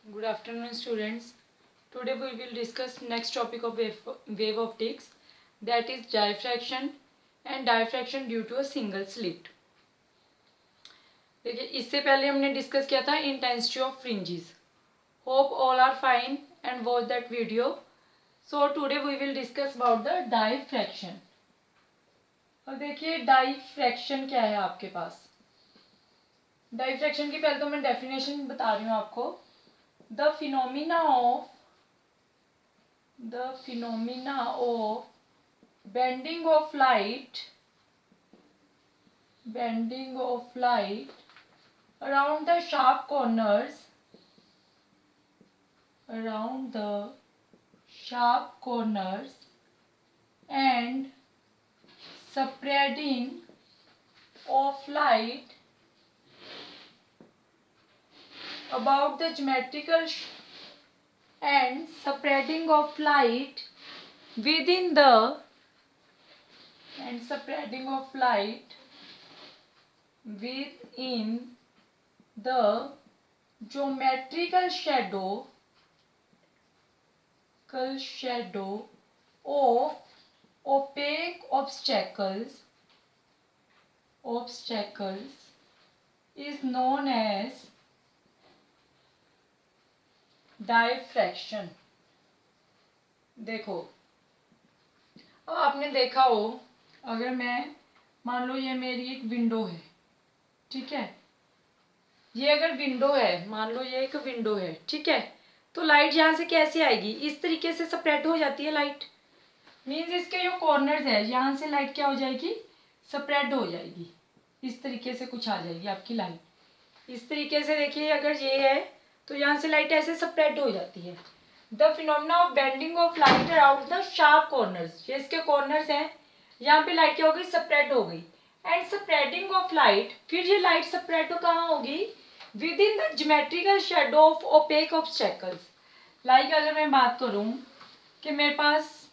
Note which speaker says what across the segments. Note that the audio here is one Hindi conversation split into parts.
Speaker 1: Good afternoon, students. Today we will discuss next topic of wave optics, that is diffraction and diffraction due to a single slit. देखिए, इससे पहले हमने डिस्कस किया था intensity of fringes. Hope all are fine and watch that video. So today we will discuss about the diffraction. और देखिए डाइफ्रैक्शन क्या है आपके पास. डाइफ्रैक्शन की पहले तो मैं डेफिनेशन बता रही हूँ आपको. The phenomena of bending of light around the sharp corners and spreading of light about the geometrical and spreading of light within the geometrical shadow of opaque obstacles is known as diffraction. देखो, अब आपने देखा हो, अगर मैं मान लो ये मेरी एक विंडो है, ठीक है. ये अगर विंडो है, मान लो ये एक विंडो है, ठीक है. तो लाइट यहाँ से कैसे आएगी? इस तरीके से स्प्रेड हो जाती है लाइट. मीन्स इसके जो कॉर्नर्स है यहाँ से लाइट क्या हो जाएगी? स्प्रेड हो जाएगी. इस तरीके से कुछ आ जाएगी आपकी लाइट. इस तरीके से देखिए, अगर ये है तो यहाँ से लाइट ऐसे स्प्रेड हो जाती है. The phenomena of bending of light around the sharp corners, ये इसके कॉर्नर्स हैं, यहाँ पे लाइट क्या हो गई? स्प्रेड हो गई. एंड स्प्रेडिंग ऑफ लाइट, फिर ये लाइट स्प्रेड कहाँ होगी? Within the geometrical shadow of opaque obstacles. Like अगर मैं बात करूँ कि मेरे पास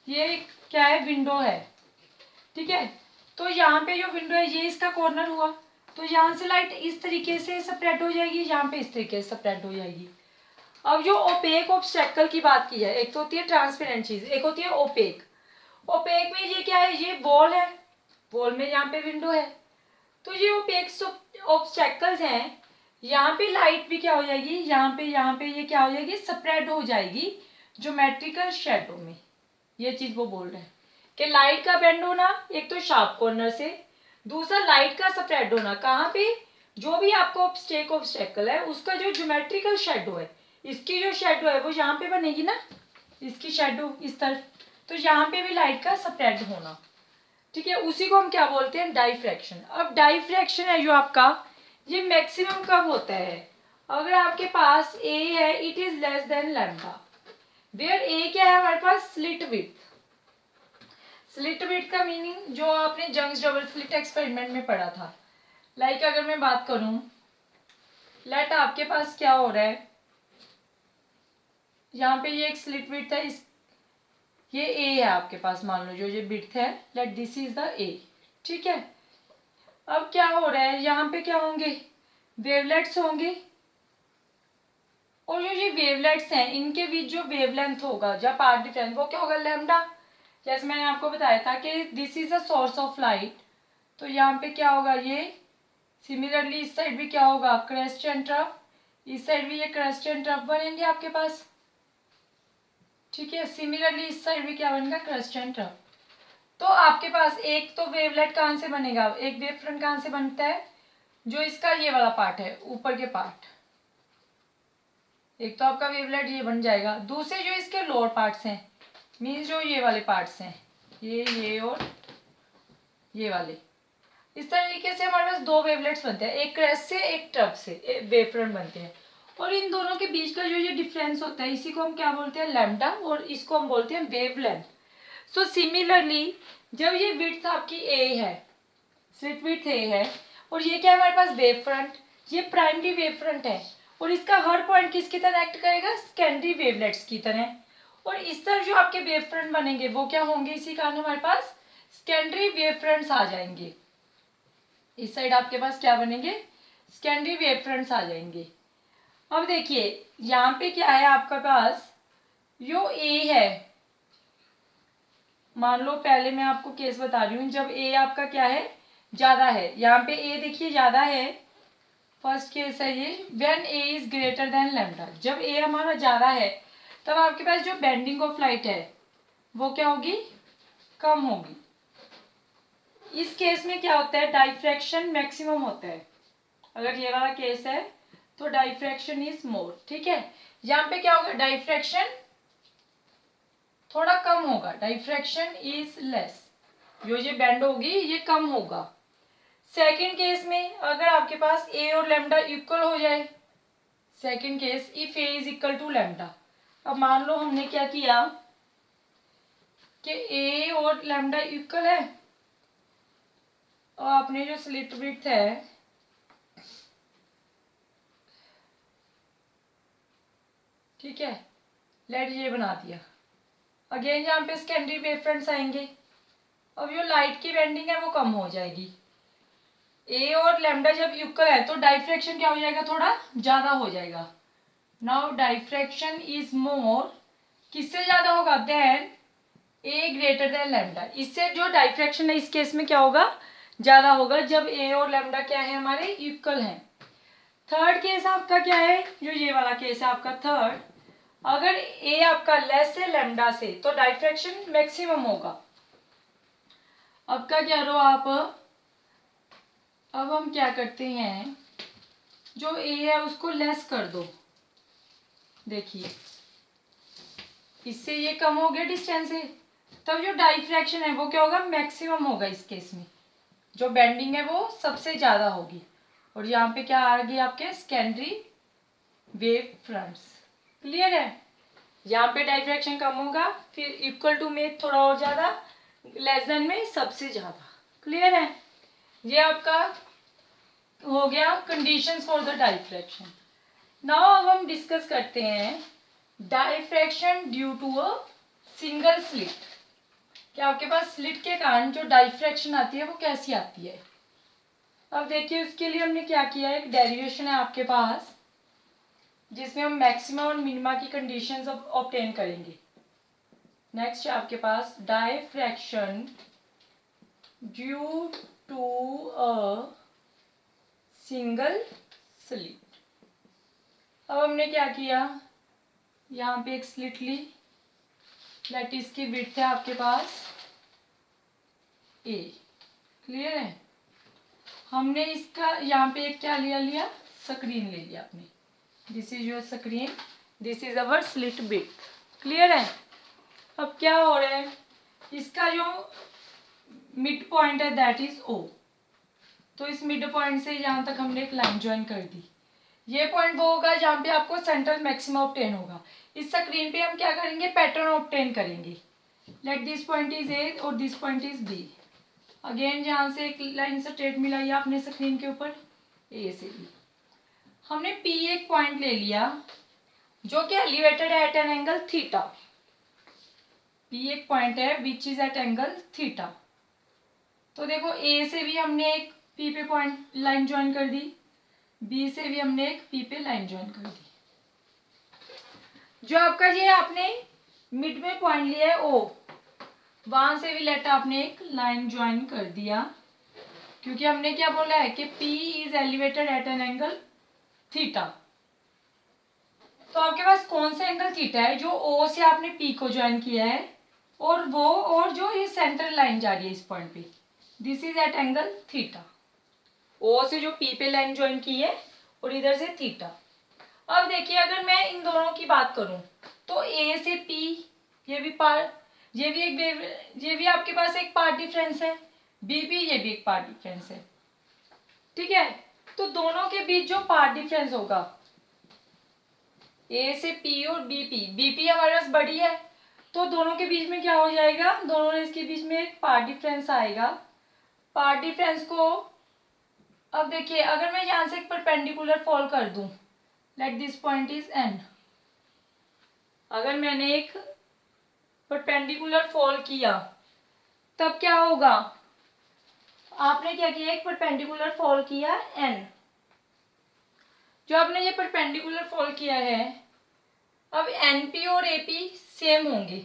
Speaker 1: ये क्या है? विंडो है, ठीक है. तो यहाँ पे जो विंडो है ये इसका कॉर्नर हुआ, तो यहाँ से लाइट इस तरीके से स्प्रेड हो जाएगी, यहाँ पे इस तरीके से स्प्रेड हो जाएगी. अब जो ओपेक ऑब्स्टेकल की बात की है, एक तो होती है ट्रांसपेरेंट चीज, एक होती है ओपेक. ओपेक में ये क्या है? ये वॉल है, वॉल में यहाँ पे विंडो है. तो ये ओपेक ऑब्स्टेकल्स हैं, यहाँ पे लाइट भी क्या हो जाएगी? यहाँ पे ये क्या हो जाएगी? स्प्रेड हो जाएगी ज्योमेट्रिकल शेडो में. ये चीज वो बोल रहे हैं कि लाइट का बेंड होना, एक तो शार्प कॉर्नर से, दूसरा लाइट का स्प्रेड होना कहाँ पे? जो भी आपको ऑब्स्टेकल है उसका जो ज्योमेट्रिकल शेडो है, इसकी जो शेडो है वो यहाँ पे बनेगी ना, इसकी शेडो इस तरफ, तो यहाँ पे भी लाइट का स्प्रेड होना, ठीक है. उसी को हम क्या बोलते हैं? डाइफ्रैक्शन. अब डाइफ्रैक्शन है जो आपका, ये मैक्सिमम कब होता है? अगर आपके पास ए है, it is less than lambda, where A क्या है हमारे पास? Slit width. स्लिट विड्थ का मीनिंग जो आपने जंग्स डबल स्लिट एक्सपेरिमेंट में पढ़ा था. लाइक अगर मैं बात करूं, लेट आपके पास क्या हो रहा है, यहाँ पे ये एक स्लिट विड्थ है, इस ये ए है आपके पास, मान लो जो ये विड्थ है, लेट दिस इज द ए, ठीक है. अब क्या हो रहा है, यहाँ पे क्या होंगे? वेवलेट्स होंगे, और जो ये वेवलेट्स हैं इनके बीच जो वेवलेंथ होगा, जब पार्ट डिफरेंस, वो क्या होगा? लैम्डा. जैसे मैंने आपको बताया था कि this is a source of light, तो यहाँ पे क्या होगा? ये सिमिलरली इस साइड भी क्या होगा? Crest and trough. इस साइड भी ये क्रेस्ट एंड ट्रफ बनेंगे आपके पास, ठीक है. सिमिलरली इस साइड भी क्या बनेगा? Crest and trough. तो आपके पास एक तो वेवलेट कहाँ से बनेगा? एक वेव फ्रंट कहाँ से बनता है? जो इसका ये वाला पार्ट है, ऊपर के पार्ट, एक तो आपका वेवलेट ये बन जाएगा. दूसरे जो इसके लोअर पार्ट्स हैं, मीन्स जो ये वाले पार्ट्स हैं, ये और ये वाले, इस तरीके से हमारे पास दो वेवलेट्स बनते हैं, एक क्रेस्ट से एक ट्रफ से वेव फ्रंट बनते हैं. और इन दोनों के बीच का जो ये डिफरेंस होता है, इसी को हम क्या बोलते हैं? लैम्डा, और इसको हम बोलते हैं वेवलेंथ. सो सिमिलरली जब ये विड्थ आपकी ए है, स्लिट विड्थ ए है, और ये क्या है हमारे पास? Wave front. ये प्राइमरी वेव फ्रंट है, और इसका हर पॉइंट किसकी तरह एक्ट करेगा? सेकेंडरी वेवलेट्स की तरह. और इस तरह जो आपके वेव फ्रंट बनेंगे वो क्या होंगे? इसी कारण हमारे पास सेकेंडरी वेव फ्रंट्स आ जाएंगे. इस साइड आपके पास क्या बनेंगे? सेकेंडरी वेव फ्रंट्स आ जाएंगे. अब देखिए यहाँ पे क्या है आपका पास, जो ए है, मान लो पहले मैं आपको केस बता रही हूँ, जब ए आपका क्या है, ज्यादा है, यहाँ पे ए देखिए ज्यादा है, फर्स्ट केस है ये, when A is greater than lambda, जब ए हमारा ज्यादा है तब आपके पास जो बेंडिंग ऑफ लाइट है वो क्या होगी, कम होगी। इस केस में क्या होता है, डाइफ्रैक्शन मैक्सिमम होता है, अगर ये वाला केस है तो डाइफ्रैक्शन इज मोर, ठीक है। यहाँ पे क्या होगा, डाइफ्रैक्शन थोड़ा कम होगा, डाइफ्रैक्शन इज लेस, जो ये बेंड होगी ये कम होगा। सेकंड केस में अगर आपके पास ए और लैम्डा इक्वल हो जाए, second case if a is equal to lambda, अब मान लो हमने क्या किया कि ए और लैम्डा इक्वल है, और आपने जो स्लिट विड्थ है ठीक है, लेट ये बना दिया, अगेन यहाँ पे सेकेंडरी वेव फ्रंट्स आएंगे, अब जो लाइट की बेंडिंग है वो कम हो जाएगी, ए और लैम्डा जब इक्वल है तो डाइफ्रैक्शन क्या हो जाएगा, थोड़ा ज्यादा हो जाएगा। नाउ डाइफ्रैक्शन इज मोर, किससे ज्यादा होगा, देन ए ग्रेटर देन लैम्डा, इससे जो डाइफ्रैक्शन है इस केस में क्या होगा, ज्यादा होगा, जब ए और लैम्डा क्या है हमारे इक्वल हैं। थर्ड केस आपका क्या है, जो ये वाला केस है आपका थर्ड, अगर ए आपका लेस है लैम्डा से तो डाइफ्रैक्शन मैक्सिमम होगा। अब क्या कह रहे हो आप, अब हम क्या करते हैं, जो ए है उसको लेस कर दो, देखिए इससे ये कम हो गया डिस्टेंस से, तब जो डाइफ्रैक्शन है वो क्या होगा, मैक्सिमम होगा, इस केस में जो बेंडिंग है वो सबसे ज्यादा होगी, और यहाँ पे क्या आ गई आपके सेकेंडरी वेव फ्रंट्स, क्लियर है। यहाँ पे डाइफ्रैक्शन कम होगा, फिर इक्वल टू में थोड़ा और ज्यादा, लेस देन में सबसे ज्यादा, क्लियर है। ये आपका हो गया conditions for the diffraction. Now अब हम डिस्कस करते हैं diffraction due to a single slit, कि आपके पास स्लिट के कारण जो डाइफ्रैक्शन आती है वो कैसी आती है। अब देखिए उसके लिए हमने क्या किया है, एक डेरिवेशन है आपके पास जिसमें हम मैक्सिमम और मिनिमा की कंडीशंस ऑब्टेन करेंगे। नेक्स्ट है आपके पास diffraction due to a single slit. अब हमने क्या किया, यहाँ पे एक स्लिट ली, लेट इसकी विड्थ है आपके पास ए, क्लियर है। हमने इसका यहाँ पे एक क्या लिया स्क्रीन ले लिया आपने, this is your screen, this is our slit width, clear है। अब क्या हो रहा है, इसका जो मिड पॉइंट है दैट इज ओ, तो इस मिड पॉइंट से यहाँ तक हमने एक लाइन ज्वाइन कर दी, ये पॉइंट वो होगा जहाँ पे आपको सेंट्रल मैक्सिमा ऑब्टेन होगा। इस स्क्रीन पे हम क्या करेंगे, पैटर्न ऑब्टेन करेंगे, let this point is A और this point is B, again जहाँ से एक लाइन स्ट्रेट मिलाई आपने स्क्रीन के ऊपर ए से बी, हमने पी एक पॉइंट ले लिया जो कि एलिवेटेड है at an angle theta, P एक पॉइंट है which is at angle theta. तो देखो ए से भी हमने एक पी पे पॉइंट लाइन ज्वाइन कर दी, बी से भी हमने एक पी पे लाइन ज्वाइन कर दी, जो आपका ये आपने मिड में पॉइंट लिया है ओ, वहां से भी लेट आपने एक लाइन ज्वाइन कर दिया, क्योंकि हमने क्या बोला है कि P is elevated at an angle theta. तो आपके पास कौन सा एंगल थीटा है, जो O से आपने P को ज्वाइन किया है, और वो और जो ये सेंट्रल लाइन जा रही है इस पॉइंट पे, this is at angle theta, O से जो P पे लाइन ज्वाइन की है और इधर से थीटा। अब देखिए अगर मैं इन दोनों की बात करूं तो A से P, ये भी आपके पास एक पार्ट डिफरेंस है, B भी ये भी एक पार्ट डिफरेंस है, ठीक है। तो दोनों के बीच जो पार्ट डिफरेंस होगा, A से P और BP हमारे पास बड़ी है, तो दोनों के बीच में क्या हो जाएगा, दोनों इसके बीच में एक पार्ट डिफरेंस आएगा। पार्ट डिफरेंस को अब देखिए अगर मैं यहाँ से एक परपेंडिकुलर फॉल कर दूं, late this point is N, अगर मैंने एक परपेंडिकुलर फॉल किया तब क्या होगा, आपने क्या किया, एक परपेंडिकुलर फॉल किया N, जो आपने ये परपेंडिकुलर फॉल किया है, अब एनपी और एपी सेम होंगे।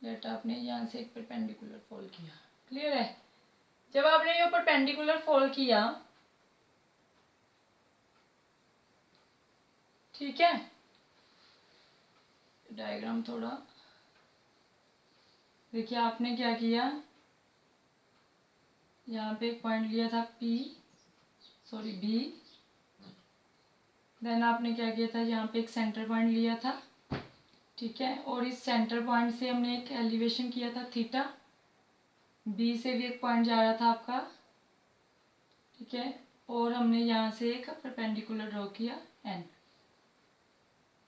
Speaker 1: लेट आपने यहाँ से एक परपेंडिकुलर फॉल किया, क्लियर है। जब आपने ये परपेंडिकुलर फॉल किया, ठीक है, डायग्राम थोड़ा देखिए, आपने क्या किया, यहाँ पे एक पॉइंट लिया था बी, देन आपने क्या किया था, यहाँ पे एक सेंटर पॉइंट लिया था, ठीक है, और इस सेंटर पॉइंट से हमने एक एलिवेशन किया था थीटा, बी से भी एक पॉइंट जा रहा था आपका, ठीक है, और हमने यहाँ से एक परपेंडिकुलर ड्रॉ किया एन,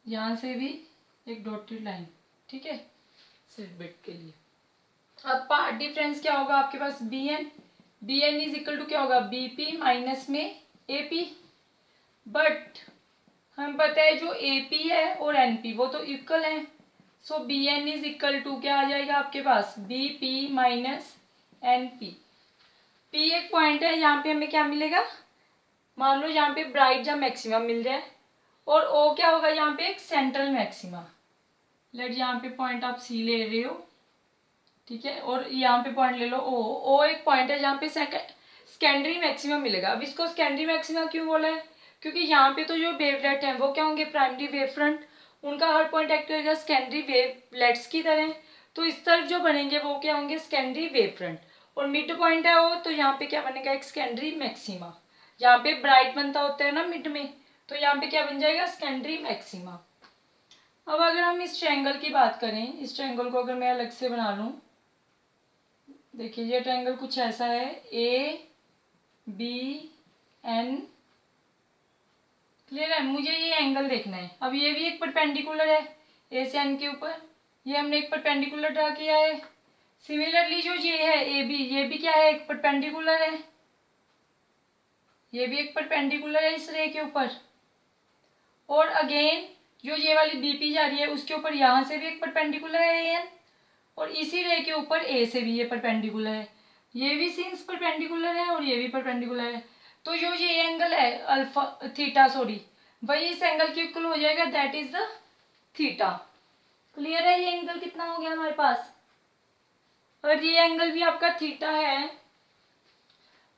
Speaker 1: यहाँ से भी एक डॉटेड लाइन, ठीक है, सिर्फ बिट के लिए। अब पार्ट डिफरेंस क्या होगा आपके पास, B N is equal to क्या होगा, बी पी माइनस में ए पी, बट हमें पता है जो ए पी है और एन पी वो तो इक्वल है, so B N is equal to क्या आ जाएगा आपके पास, B P minus N P. P एक पॉइंट है, यहाँ पे हमें क्या मिलेगा, मान लो यहाँ पे ब्राइट जहाँ मैक्सिमम मिल जाए, और ओ क्या होगा यहाँ पे, एक सेंट्रल मैक्सिमा। लेट यहाँ पे पॉइंट आप सी ले रहे हो, ठीक है, और यहाँ पे पॉइंट ले लो ओ एक पॉइंट है जहाँ पे सेकेंडरी मैक्सिमम मिलेगा। अब इसको सेकेंडरी मैक्सिमम क्यों बोला है, क्योंकि यहाँ पे तो जो वेवलेट है वो क्या होंगे, प्राइमरी वेव फ्रंट, उनका हर पॉइंट एक्ट करेगा सेकेंडरी वेवलेट्स की तरह, तो इस तरफ जो बनेंगे वो क्या होंगे, सेकेंडरी वेव फ्रंट, और मिड पॉइंट है वो, तो यहाँ पे क्या बनेगा, एक सेकेंडरी मैक्सिमा। जहाँ पे ब्राइट बनता होता है ना मिड में, तो यहाँ पे क्या बन जाएगा, सेकेंडरी मैक्सिमा। अब अगर हम इस ट्रायंगल की बात करें, इस ट्रायंगल को अगर मैं अलग से बना लूँ, देखिए ये ट्रायंगल कुछ ऐसा है, ए बी एन, क्लियर है, मुझे ये एंगल देखना है। अब ये भी एक परपेंडिकुलर है ए से एन के ऊपर, ये हमने एक परपेंडिकुलर ड्रा किया है। सिमिलरली जो ये है ए बी, ये भी क्या है, एक परपेंडिकुलर है, ये भी एक परपेंडिकुलर है इस रे के ऊपर, और अगेन जो ये वाली बीपी जा रही है उसके ऊपर यहाँ से भी एक परपेंडिकुलर है ए एन, और इसी रे के ऊपर ए से भी ये परपेंडिकुलर है, ये भी सीन्स परपेंडिकुलर है और ये भी परपेंडिकुलर है, तो जो ये एंगल है अल्फा थीटा सॉरी, वही इस एंगल के इक्वल हो जाएगा, that is the theta. Clear है, ये एंगल कितना हो गया हमारे पास, अगर ये एंगल भी आपका थीटा है,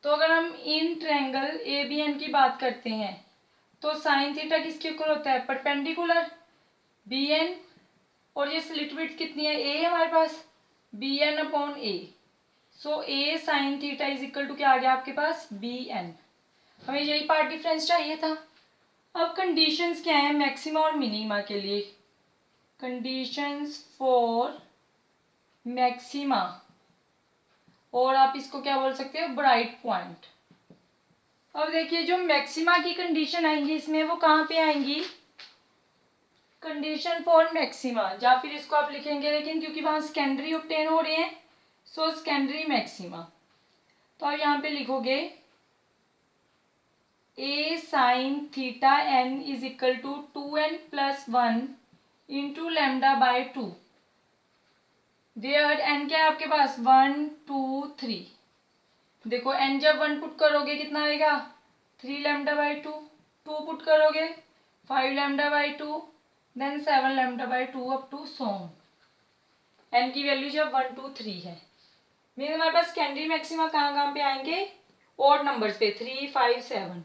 Speaker 1: तो अगर हम इन ट्रायंगल ए बी एन की बात करते हैं, तो साइन थीटा किसके इक्वल होता है, परपेंडिकुलर बी एन, और ये स्लिट विड्थ कितनी है, ए है हमारे पास, B N upon A, so A sine theta is equal to क्या आ गया आपके पास, बी एन। हमें यही पार्ट डिफरेंस चाहिए था। अब कंडीशंस क्या है मैक्सिमा और मिनिमा के लिए, कंडीशंस फॉर मैक्सिमा, और आप इसको क्या बोल सकते हो, ब्राइट पॉइंट। अब देखिए जो मैक्सिमा की कंडीशन आएंगी इसमें, वो कहाँ पे आएंगी, कंडीशन फॉर मैक्सिमा, या फिर इसको आप लिखेंगे, लेकिन क्योंकि वहां सेकेंडरी ऑब्टेन हो रहे हैं, सो सेकेंडरी मैक्सिमा, तो आप यहाँ पे लिखोगे A sine theta N is equal to 2n+1 into lambda by 2, where N क्या है आपके पास, 1 2 3, देखो एन जब 1 पुट करोगे कितना आएगा, 3 लैम्डा बाय 2, 2 पुट करोगे 5 lambda by 2, then 7 lambda by 2 up to so on. N की वैल्यू जब 1 2 3 है, मीन हमारे पास सेकेंडरी मैक्सिमा कहाँ कहाँ पे आएंगे, ओड नंबर्स पे 3 5 7।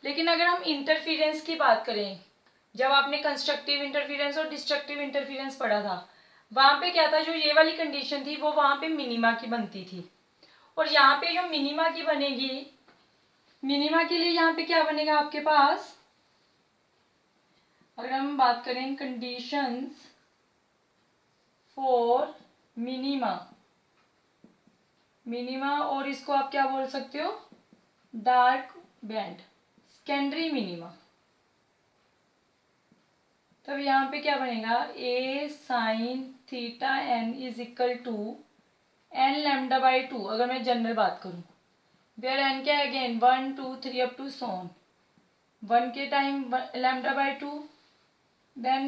Speaker 1: लेकिन अगर हम इंटरफिरेंस की बात करें, जब आपने कंस्ट्रक्टिव इंटरफिरेंस और डिस्ट्रक्टिव इंटरफिरेंस पढ़ा था, वहां पे क्या था, जो ये वाली कंडीशन थी वो वहां पे मिनिमा की बनती थी, और यहाँ पे जो मिनिमा की बनेगी, मिनिमा के लिए यहाँ पे क्या बनेगा आपके पास, अगर हम बात करें कंडीशंस फॉर मिनिमा, मिनिमा और इसको आप क्या बोल सकते हो, डार्क बैंड, सेकेंडरी मिनिमा, तब यहाँ पे क्या बनेगा, A sine theta N is equal to N lambda by 2, अगर मैं जनरल बात करूँ, वेयर एन क्या है अगेन 1 2 3 अप टू सोन, 1 के टाइम लैम्डा बाई 2, देन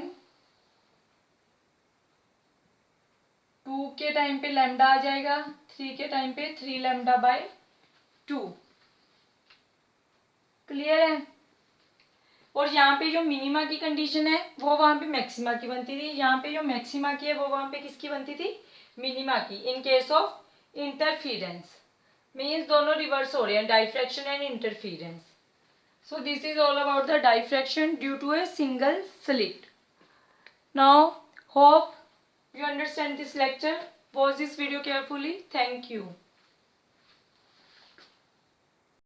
Speaker 1: 2 के टाइम पे लैम्डा आ जाएगा, 3 के टाइम पे 3 लैम्डा बाई 2, क्लियर है। और यहाँ पे जो मिनिमा की कंडीशन है वो वहाँ पे मैक्सिमा की बनती थी, यहाँ पे जो मैक्सिमा की है वो वहाँ पे किसकी बनती थी, मिनिमा की। In case of interference means दोनों रिवर्स हो रहे हैं, diffraction and interference. So this is all about the diffraction due to a single slit. Now hope you understand this lecture. Watch this video carefully. Thank you.